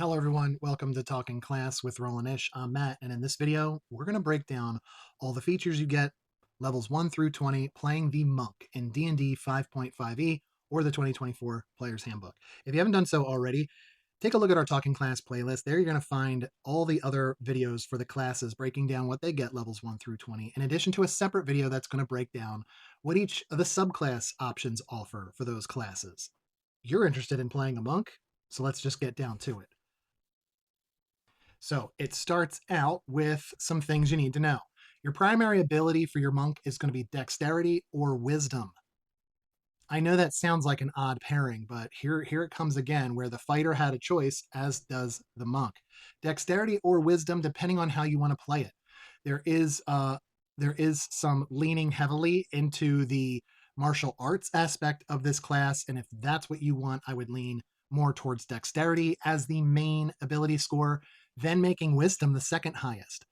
Hello everyone, welcome to Talking Class with Roland Ish. I'm Matt, and in this video, we're going to break down all the features you get levels 1 through 20 playing the Monk in D&D 5.5e or the 2024 Player's Handbook. If you haven't done so already, take a look at our Talking Class playlist. There you're going to find all the other videos for the classes breaking down what they get levels 1 through 20, in addition to a separate video that's going to break down what each of the subclass options offer for those classes. You're interested in playing a Monk, so let's just get down to it. So it starts out with some things you need to know. Your primary ability for your monk is going to be dexterity or wisdom. I know that sounds like an odd pairing, but here it comes again, where the fighter had a choice, as does the monk. Dexterity or wisdom, depending on how you want to play it. There is some leaning heavily into the martial arts aspect of this class, and if that's what you want, I would lean more towards dexterity as the main ability score, then making wisdom the second highest.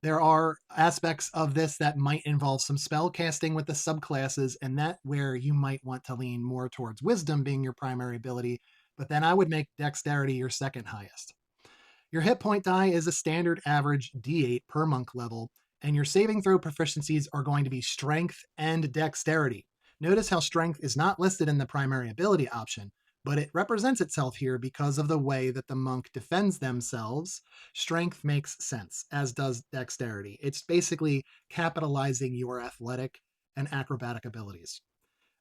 There are aspects of this that might involve some spell casting with the subclasses, and that where you might want to lean more towards wisdom being your primary ability, but then I would make dexterity your second highest. Your hit point die is a standard average d8 per monk level, and your saving throw proficiencies are going to be strength and dexterity. Notice how strength is not listed in the primary ability option, but it represents itself here because of the way that the monk defends themselves. Strength makes sense, as does dexterity. It's basically capitalizing your athletic and acrobatic abilities.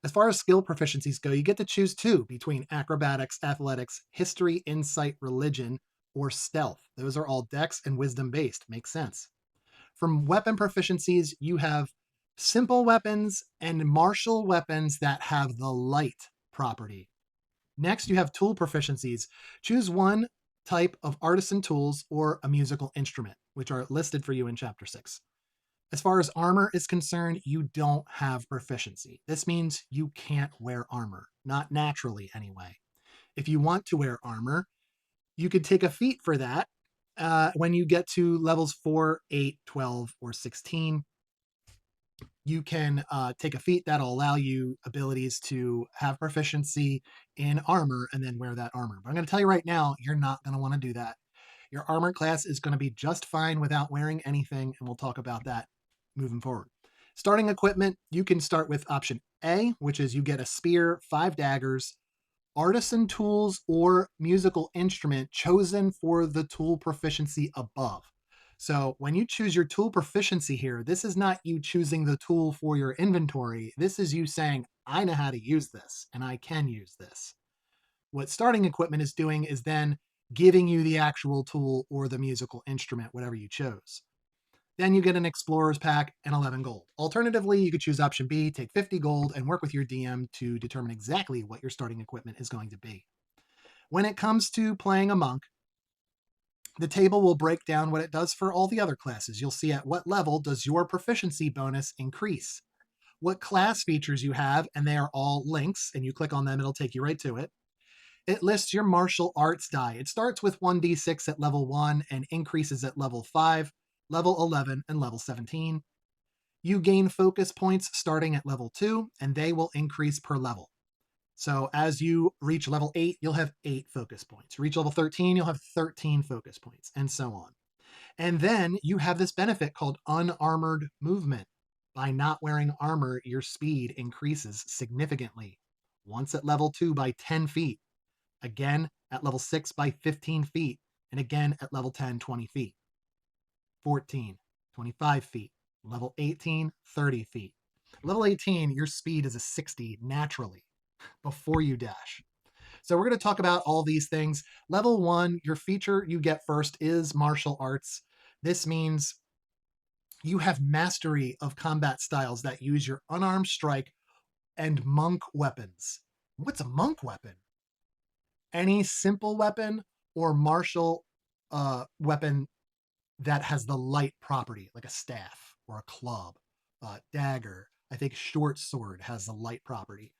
As far as skill proficiencies go, you get to choose two between acrobatics, athletics, history, insight, religion, or stealth. Those are all dex and wisdom based. Makes sense. From weapon proficiencies, you have simple weapons and martial weapons that have the light property. Next, you have tool proficiencies. Choose one type of artisan tools or a musical instrument, which are listed for you in Chapter 6. As far as armor is concerned, you don't have proficiency. This means you can't wear armor, not naturally anyway. If you want to wear armor, you could take a feat for that when you get to levels 4, 8, 12, or 16. You can take a feat that'll allow you abilities to have proficiency in armor and then wear that armor. But I'm going to tell you right now, you're not going to want to do that. Your armor class is going to be just fine without wearing anything, and we'll talk about that moving forward. Starting equipment, you can start with option A, which is you get a spear, 5 daggers, artisan tools, or musical instrument chosen for the tool proficiency above. So when you choose your tool proficiency here, this is not you choosing the tool for your inventory. This is you saying, I know how to use this, and I can use this. What starting equipment is doing is then giving you the actual tool or the musical instrument, whatever you chose. Then you get an explorer's pack and 11 gold. Alternatively, you could choose option B, take 50 gold, and work with your DM to determine exactly what your starting equipment is going to be. When it comes to playing a monk, the table will break down what it does for all the other classes. You'll see at what level does your proficiency bonus increase, what class features you have, and they are all links, and you click on them, it'll take you right to it. It lists your martial arts die. It starts with 1d6 at level 1 and increases at level 5, level 11, and level 17. You gain focus points starting at level 2, and they will increase per level. So as you reach level 8, you'll have 8 focus points. Reach level 13, you'll have 13 focus points, and so on. And then you have this benefit called unarmored movement. By not wearing armor, your speed increases significantly. Once at level 2 by 10 feet, again at level 6 by 15 feet, and again at level 10, 20 feet. 14, 25 feet. Level 18, 30 feet. Level 18, your speed is a 60 naturally before you dash. So we're going to talk about all these things. Level 1, your feature you get first is martial arts. This means you have mastery of combat styles that use your unarmed strike and monk weapons. What's a monk weapon? Any simple weapon or martial weapon that has the light property, like a staff or a club, dagger. I think short sword has the light property,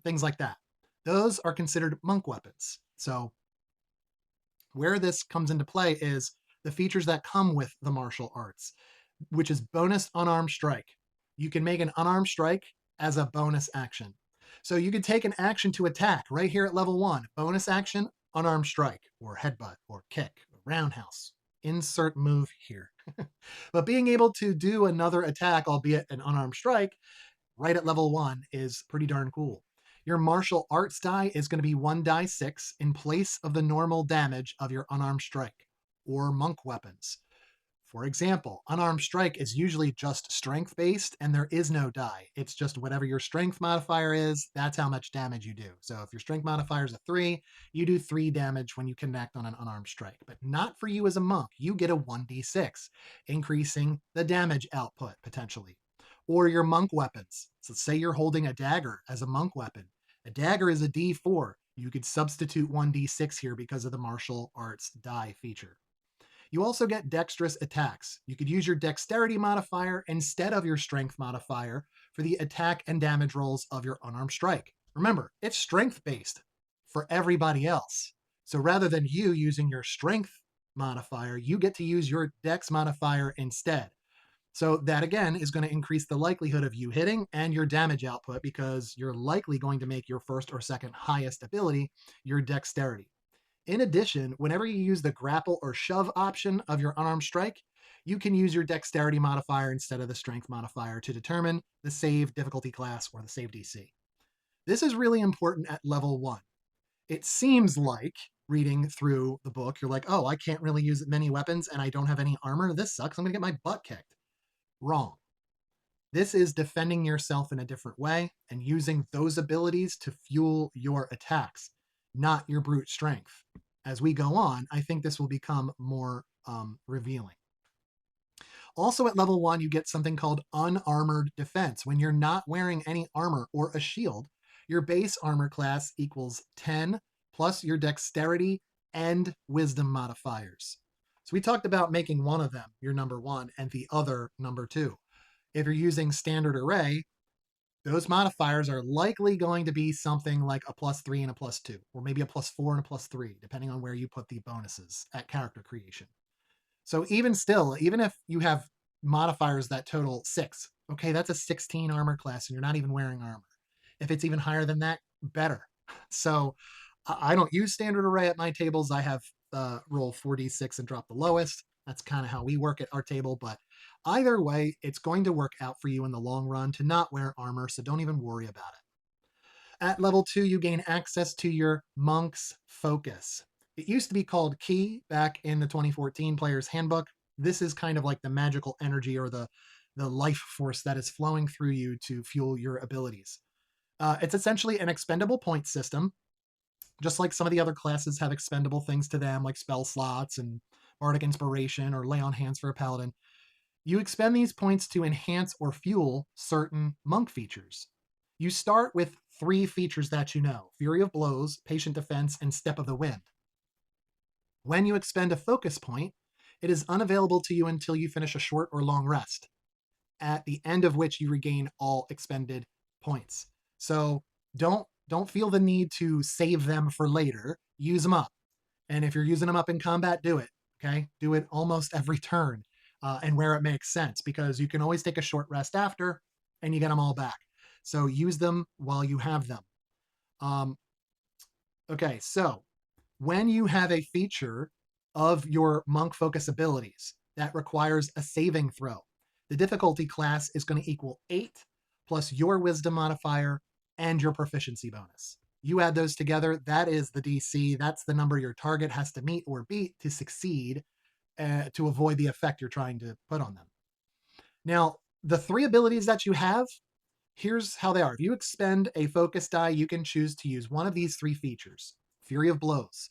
things like that. Those are considered monk weapons. So where this comes into play is the features that come with the martial arts, which is bonus unarmed strike. You can make an unarmed strike as a bonus action. So you could take an action to attack right here at level 1. Bonus action, unarmed strike, or headbutt, or kick, or roundhouse. Insert move here. But being able to do another attack, albeit an unarmed strike, right at level 1 is pretty darn cool. Your martial arts die is going to be 1 die 6 in place of the normal damage of your unarmed strike or monk weapons. For example, unarmed strike is usually just strength based and there is no die. It's just whatever your strength modifier is, that's how much damage you do. So if your strength modifier is a 3, you do 3 damage when you connect on an unarmed strike. But not for you as a monk. You get a 1d6, increasing the damage output potentially. Or your monk weapons. So say you're holding a dagger as a monk weapon. A dagger is a d4. You could substitute 1d6 here because of the martial arts die feature. You also get dexterous attacks. You could use your dexterity modifier instead of your strength modifier for the attack and damage rolls of your unarmed strike. Remember, it's strength based for everybody else. So rather than you using your strength modifier, you get to use your dex modifier instead. So that again is going to increase the likelihood of you hitting and your damage output because you're likely going to make your first or second highest ability your dexterity. In addition, whenever you use the grapple or shove option of your unarmed strike, you can use your dexterity modifier instead of the strength modifier to determine the save difficulty class or the save DC. This is really important at level 1. It seems like, reading through the book, you're like, oh, I can't really use many weapons and I don't have any armor. This sucks. I'm going to get my butt kicked. Wrong. This is defending yourself in a different way and using those abilities to fuel your attacks, not your brute strength. As we go on, I think this will become more revealing. Also at level 1, you get something called unarmored defense. When you're not wearing any armor or a shield, your base armor class equals 10 plus your dexterity and wisdom modifiers. So we talked about making one of them your number 1 and the other number 2. If you're using standard array, those modifiers are likely going to be something like a +3 and a +2, or maybe a +4 and a +3, depending on where you put the bonuses at character creation. So even still, even if you have modifiers that total 6, okay, that's a 16 armor class and you're not even wearing armor. If it's even higher than that, better. So I don't use standard array at my tables. I have roll 4d6 and drop the lowest. That's kind of how we work at our table, but either way, it's going to work out for you in the long run to not wear armor, so don't even worry about it. At level 2, you gain access to your Monk's Focus. It used to be called Ki back in the 2014 Player's Handbook. This is kind of like the magical energy or the life force that is flowing through you to fuel your abilities. It's essentially an expendable point system, just like some of the other classes have expendable things to them, like spell slots and Bardic Inspiration or Lay on Hands for a Paladin. You expend these points to enhance or fuel certain monk features. You start with 3 features that you know: Fury of Blows, Patient Defense, and Step of the Wind. When you expend a focus point, it is unavailable to you until you finish a short or long rest, at the end of which you regain all expended points. So don't feel the need to save them for later. Use them up. And if you're using them up in combat, do it. Okay? Do it almost every turn and where it makes sense, because you can always take a short rest after and you get them all back. So use them while you have them. Okay, so when you have a feature of your monk focus abilities that requires a saving throw, the difficulty class is going to equal 8 plus your wisdom modifier and your proficiency bonus. You add those together, that is the DC. That's the number your target has to meet or beat to succeed, to avoid the effect you're trying to put on them. Now, the 3 abilities that you have, here's how they are. If you expend a focus die, you can choose to use one of these 3 features. Fury of Blows.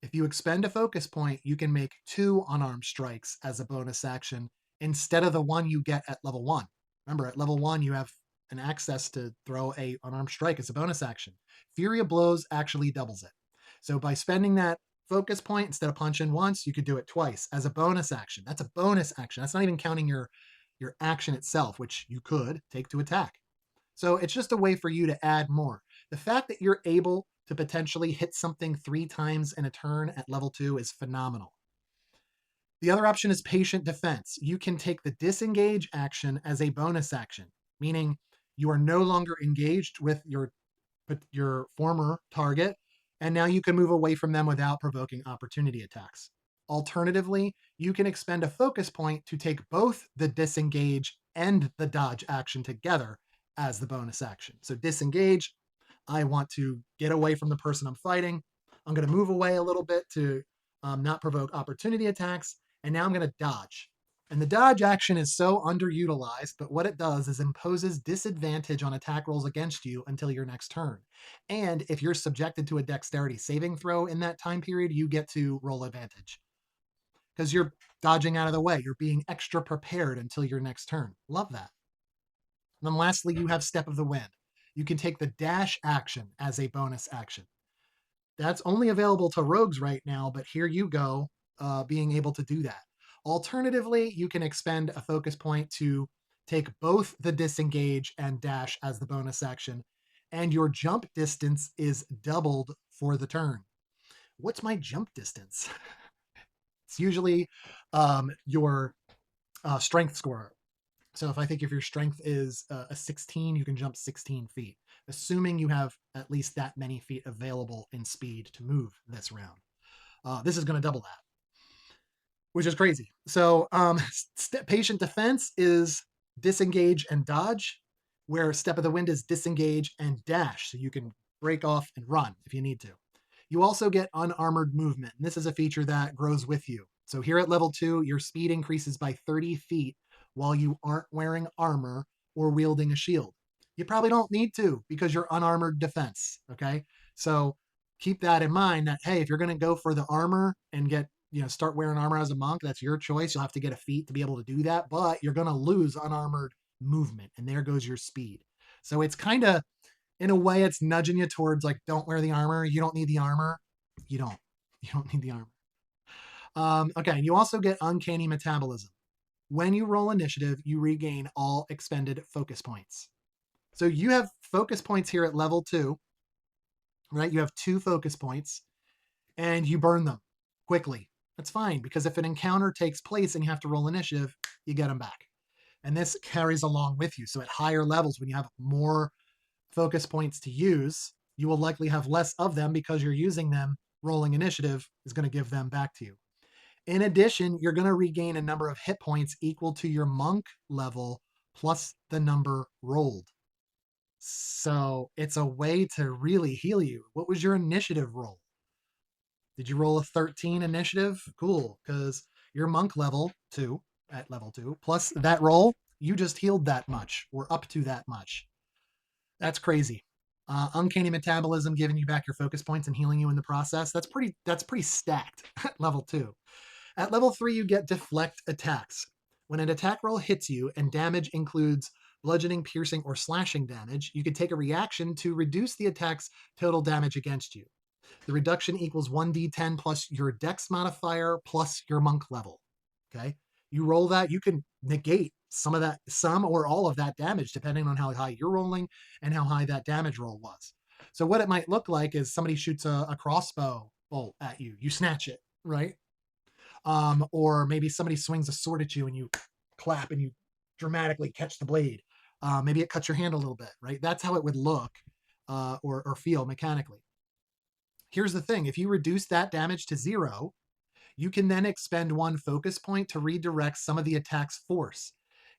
If you expend a focus point, you can make 2 unarmed strikes as a bonus action instead of the one you get at level 1. Remember, at level 1, you have an access to throw a unarmed strike as a bonus action. Fury of Blows actually doubles it. So by spending that focus point, instead of punching once, you could do it twice as a bonus action. That's a bonus action. That's not even counting your action itself, which you could take to attack. So it's just a way for you to add more. The fact that you're able to potentially hit something 3 times in a turn at level 2 is phenomenal. The other option is Patient Defense. You can take the disengage action as a bonus action, meaning you are no longer engaged with your former target, and now you can move away from them without provoking opportunity attacks. Alternatively, you can expend a focus point to take both the disengage and the dodge action together as the bonus action. So disengage, I want to get away from the person I'm fighting. I'm going to move away a little bit to not provoke opportunity attacks. And now I'm going to dodge. And the dodge action is so underutilized, but what it does is imposes disadvantage on attack rolls against you until your next turn. And if you're subjected to a dexterity saving throw in that time period, you get to roll advantage because you're dodging out of the way. You're being extra prepared until your next turn. Love that. And then lastly, you have Step of the Wind. You can take the dash action as a bonus action. That's only available to rogues right now, but here you go, being able to do that. Alternatively, you can expend a focus point to take both the disengage and dash as the bonus action, and your jump distance is doubled for the turn. What's my jump distance? It's usually your strength score. So if your strength is a 16, you can jump 16 feet, assuming you have at least that many feet available in speed to move this round. This is going to double that, which is crazy. So patient defense is disengage and dodge, where Step of the Wind is disengage and dash. So you can break off and run if you need to. You also get unarmored movement. And this is a feature that grows with you. So here at level 2, your speed increases by 30 feet while you aren't wearing armor or wielding a shield. You probably don't need to because you're unarmored defense. Okay. So keep that in mind that, hey, if you're going to go for the armor and start wearing armor as a monk, that's your choice. You'll have to get a feat to be able to do that, but you're going to lose unarmored movement. And there goes your speed. So it's kind of, in a way, it's nudging you towards like, don't wear the armor. You don't need the armor. You don't. You don't need the armor. Okay, and you also get uncanny metabolism. When you roll initiative, you regain all expended focus points. So you have focus points here at level 2, right? You have 2 focus points, and you burn them quickly. That's fine, because if an encounter takes place and you have to roll initiative, you get them back. And this carries along with you. So at higher levels, when you have more focus points to use, you will likely have less of them because you're using them. Rolling initiative is going to give them back to you. In addition, you're going to regain a number of hit points equal to your monk level plus the number rolled. So it's a way to really heal you. What was your initiative roll? Did you roll a 13 initiative? Cool, because your monk level 2 at level 2 plus that roll, you just healed that much or up to that much. That's crazy. Uncanny metabolism giving you back your focus points and healing you in the process. That's pretty stacked at level 2. At level 3, you get deflect attacks. When an attack roll hits you and damage includes bludgeoning, piercing, or slashing damage, you can take a reaction to reduce the attack's total damage against you. The reduction equals 1d10 plus your dex modifier plus your monk level. Okay? You roll that, you can negate some or all of that damage, depending on how high you're rolling and how high that damage roll was. So what it might look like is somebody shoots a crossbow bolt at you. You snatch it, right? Or maybe somebody swings a sword at you and you clap and you dramatically catch the blade. Maybe it cuts your hand a little bit, right? That's how it would look or feel mechanically. Here's the thing. If you reduce that damage to 0, you can then expend 1 focus point to redirect some of the attack's force.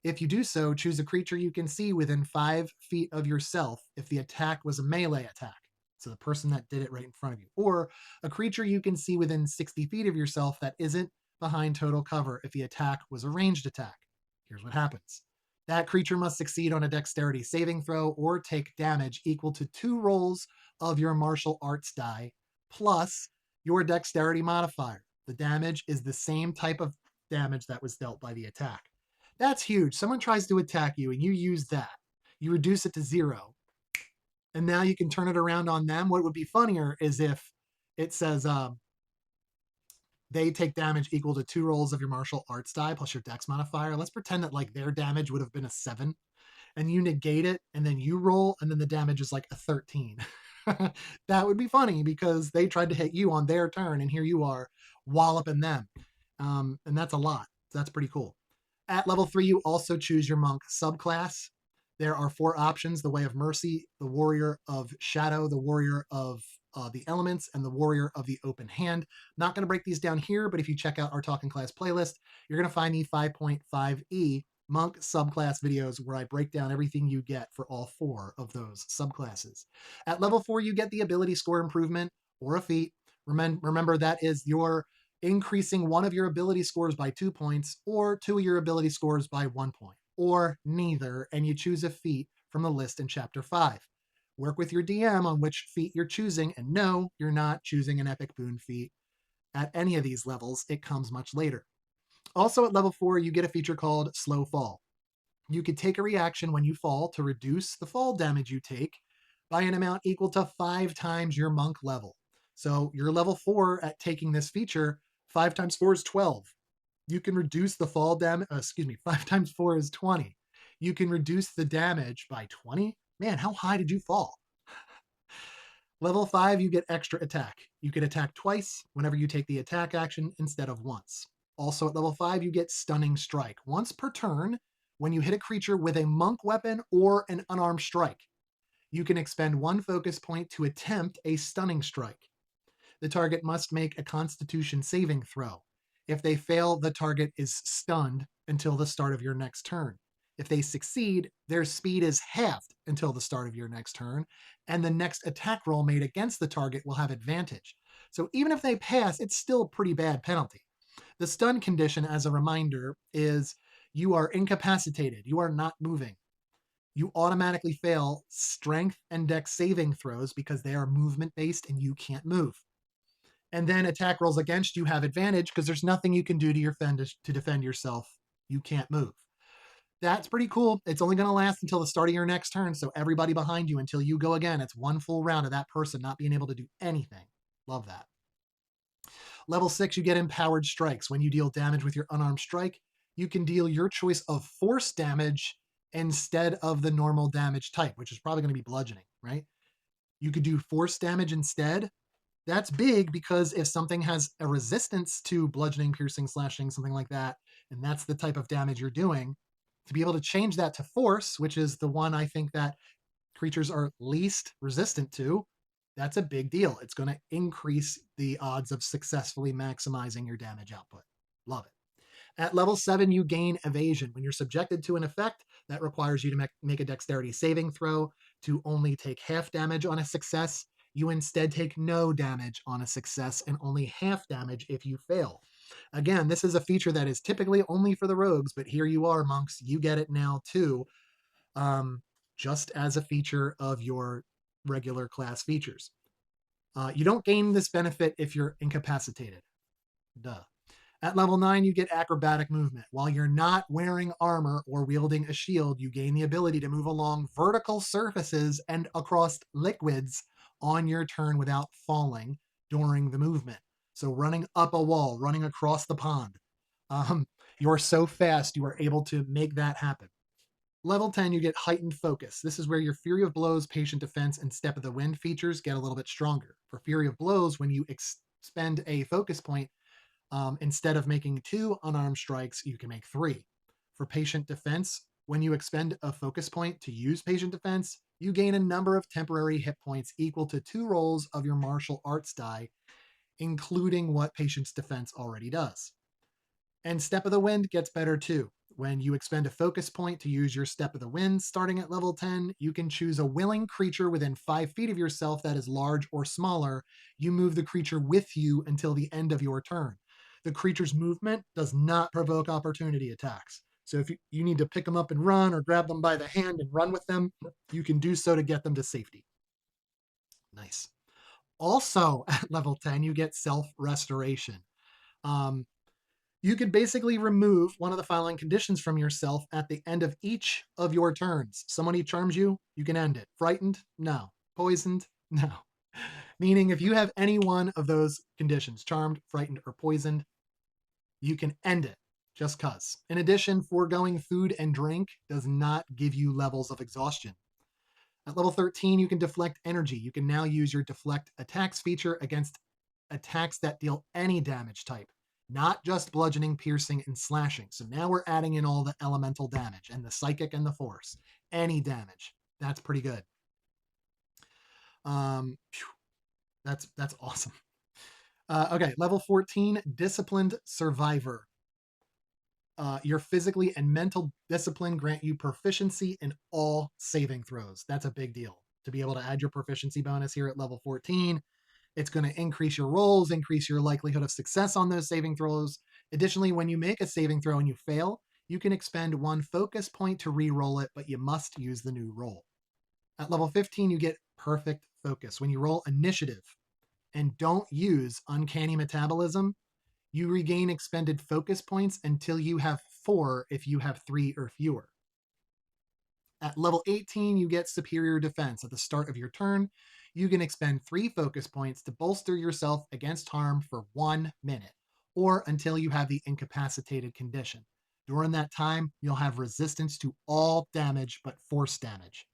If you do so, choose a creature you can see within 5 feet of yourself if the attack was a melee attack. So the person that did it right in front of you. Or a creature you can see within 60 feet of yourself that isn't behind total cover if the attack was a ranged attack. Here's what happens. That creature must succeed on a dexterity saving throw or take damage equal to 2 rolls of your martial arts die plus your dexterity modifier. The damage is the same type of damage that was dealt by the attack. That's huge. Someone tries to attack you and you use that. You reduce it to 0. And now you can turn it around on them. What would be funnier is if it says they take damage equal to 2 rolls of your martial arts die plus your dex modifier. Let's pretend that like their damage would have been a 7 and you negate it and then you roll and then the damage is like a 13. That would be funny because they tried to hit you on their turn and here you are walloping them. And that's a lot. So that's pretty cool. At level 3, you also choose your monk subclass. There are 4 options: the Way of Mercy, the Warrior of Shadow, the Warrior of the elements, and the warrior of the open hand. Not going to break these down here, but if you check out our Talking Class playlist, you're going to find the 5.5e monk subclass videos where I break down everything you get for all 4 of those subclasses. At level 4, you get the ability score improvement or a feat. Remember that is your increasing one of your ability scores by 2 points or 2 of your ability scores by 1 point, or neither, and you choose a feat from the list in Chapter 5. Work with your DM on which feat you're choosing, and no, you're not choosing an epic boon feat at any of these levels. It comes much later. Also at level 4, you get a feature called Slow Fall. You could take a reaction when you fall to reduce the fall damage you take by an amount equal to 5 times your monk level. So you're level 4 at taking this feature. 5 times 4 is 12. You can reduce the fall damage, 5 times 4 is 20. You can reduce the damage by 20. Man, how high did you fall? Level 5, you get extra attack. You can attack twice whenever you take the attack action instead of once. Also at level 5, you get Stunning Strike. Once per turn, when you hit a creature with a monk weapon or an unarmed strike, you can expend 1 focus point to attempt a Stunning Strike. The target must make a Constitution saving throw. If they fail, the target is stunned until the start of your next turn. If they succeed, their speed is halved until the start of your next turn, and the next attack roll made against the target will have advantage. So even if they pass, it's still a pretty bad penalty. The stun condition, as a reminder, is you are incapacitated, you are not moving. You automatically fail strength and dex saving throws because they are movement based and you can't move. And then attack rolls against you have advantage because there's nothing you can do to defend yourself. You can't move. That's pretty cool. It's only going to last until the start of your next turn. So everybody behind you until you go again. It's 1 full round of that person not being able to do anything. Love that. Level 6, you get Empowered Strikes. When you deal damage with your unarmed strike, you can deal your choice of force damage instead of the normal damage type, which is probably going to be bludgeoning, right? You could do force damage instead. That's big because if something has a resistance to bludgeoning, piercing, slashing, something like that, and that's the type of damage you're doing, to be able to change that to force, which is the one I think that creatures are least resistant to, that's a big deal. It's going to increase the odds of successfully maximizing your damage output. Love it. At level 7, you gain Evasion. When you're subjected to an effect that requires you to make a dexterity saving throw to only take half damage on a success, you instead take no damage on a success and only half damage if you fail. Again, this is a feature that is typically only for the rogues, but here you are, monks. You get it now too, just as a feature of your regular class features. You don't gain this benefit if you're incapacitated. Duh. At level 9, you get acrobatic movement. While you're not wearing armor or wielding a shield, you gain the ability to move along vertical surfaces and across liquids on your turn without falling during the movement. So running up a wall, running across the pond. You're so fast, you are able to make that happen. Level 10, you get Heightened Focus. This is where your Fury of Blows, Patient Defense, and Step of the Wind features get a little bit stronger. For Fury of Blows, when you expend a focus point, instead of making 2 unarmed strikes, you can make 3. For Patient Defense, when you expend a focus point to use Patient Defense, you gain a number of temporary hit points equal to 2 rolls of your martial arts die, including what Patient's Defense already does. And Step of the Wind gets better too. When you expend a focus point to use your Step of the Wind starting at level 10, you can choose a willing creature within 5 feet of yourself that is large or smaller. You move the creature with you until the end of your turn. The creature's movement does not provoke opportunity attacks. So if you need to pick them up and run or grab them by the hand and run with them, you can do so to get them to safety. Nice. Also at level 10, you get Self-Restoration. You could basically remove one of the following conditions from yourself at the end of each of your turns. Somebody charms you, you can end it. Frightened? No. Poisoned? No. Meaning if you have any one of those conditions, charmed, frightened, or poisoned, you can end it just cuz. In addition, foregoing food and drink does not give you levels of exhaustion. At level 13, you can deflect energy. You can now use your deflect attacks feature against attacks that deal any damage type, not just bludgeoning, piercing, and slashing. So now we're adding in all the elemental damage and the psychic and the force. Any damage. That's pretty good. That's awesome. Okay, level 14, disciplined survivor. Your physically and mental discipline grant you proficiency in all saving throws. That's a big deal to be able to add your proficiency bonus here at level 14. It's going to increase your rolls, increase your likelihood of success on those saving throws. Additionally, when you make a saving throw and you fail, you can expend one focus point to re-roll it, but you must use the new roll. At level 15, you get perfect focus. When you roll initiative and don't use uncanny metabolism, you regain expended focus points until you have 4 if you have 3 or fewer. At level 18, you get superior defense. At the start of your turn, you can expend 3 focus points to bolster yourself against harm for 1 minute, or until you have the incapacitated condition. During that time, you'll have resistance to all damage but force damage.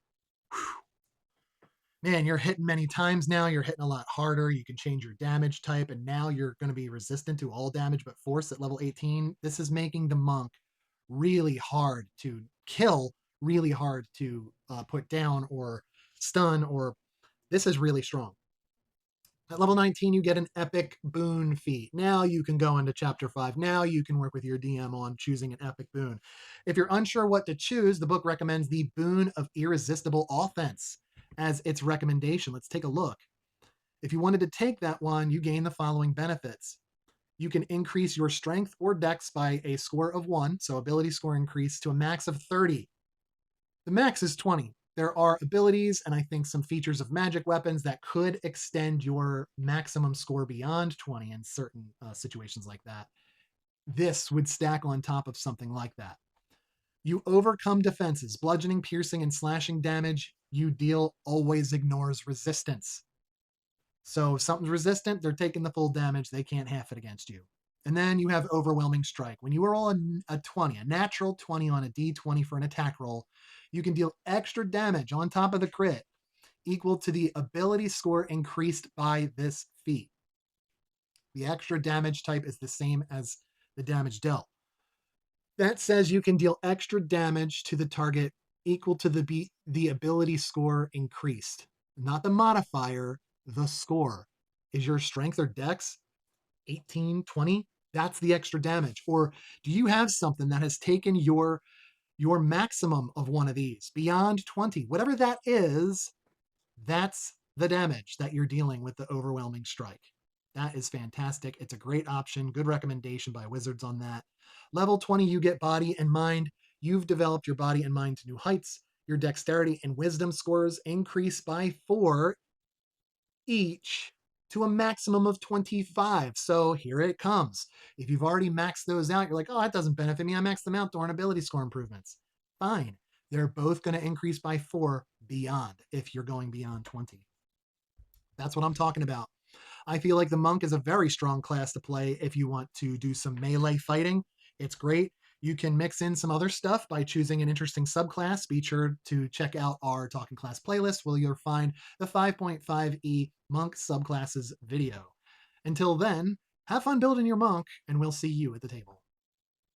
Man, you're hitting many times now. You're hitting a lot harder. You can change your damage type, and now you're going to be resistant to all damage but force at level 18. This is making the monk really hard to kill, really hard to put down or stun, or this is really strong. At level 19, you get an epic boon feat. Now you can go into chapter 5. Now you can work with your DM on choosing an epic boon. If you're unsure what to choose, the book recommends the boon of irresistible offense as its recommendation. Let's take a look. If you wanted to take that one, you gain the following benefits. You can increase your strength or dex by a score of 1, so ability score increase to a max of 30. The max is 20. There are abilities and I think some features of magic weapons that could extend your maximum score beyond 20 in certain situations like that. This would stack on top of something like that. You overcome defenses. Bludgeoning, piercing, and slashing damage you deal always ignores resistance. So if something's resistant, they're taking the full damage. They can't half it against you. And then you have overwhelming strike. When you roll a 20, a natural 20 on a d20 for an attack roll, you can deal extra damage on top of the crit equal to the ability score increased by this feat. The extra damage type is the same as the damage dealt. That says you can deal extra damage to the target equal to the ability score increased. Not the modifier, the score. Is your strength or dex 18, 20? That's the extra damage. Or do you have something that has taken your maximum of one of these beyond 20? Whatever that is, that's the damage that you're dealing with the overwhelming strike. That is fantastic. It's a great option. Good recommendation by Wizards on that. Level 20, you get body and mind. You've developed your body and mind to new heights. Your dexterity and wisdom scores increase by 4 each to a maximum of 25. So here it comes. If you've already maxed those out, you're like, oh, that doesn't benefit me. I maxed them out during ability score improvements. Fine. They're both going to increase by 4 beyond if you're going beyond 20. That's what I'm talking about. I feel like the monk is a very strong class to play if you want to do some melee fighting. It's great. You can mix in some other stuff by choosing an interesting subclass. Be sure to check out our Talking Class playlist where you'll find the 5.5e monk subclasses video. Until then, have fun building your monk, and we'll see you at the table.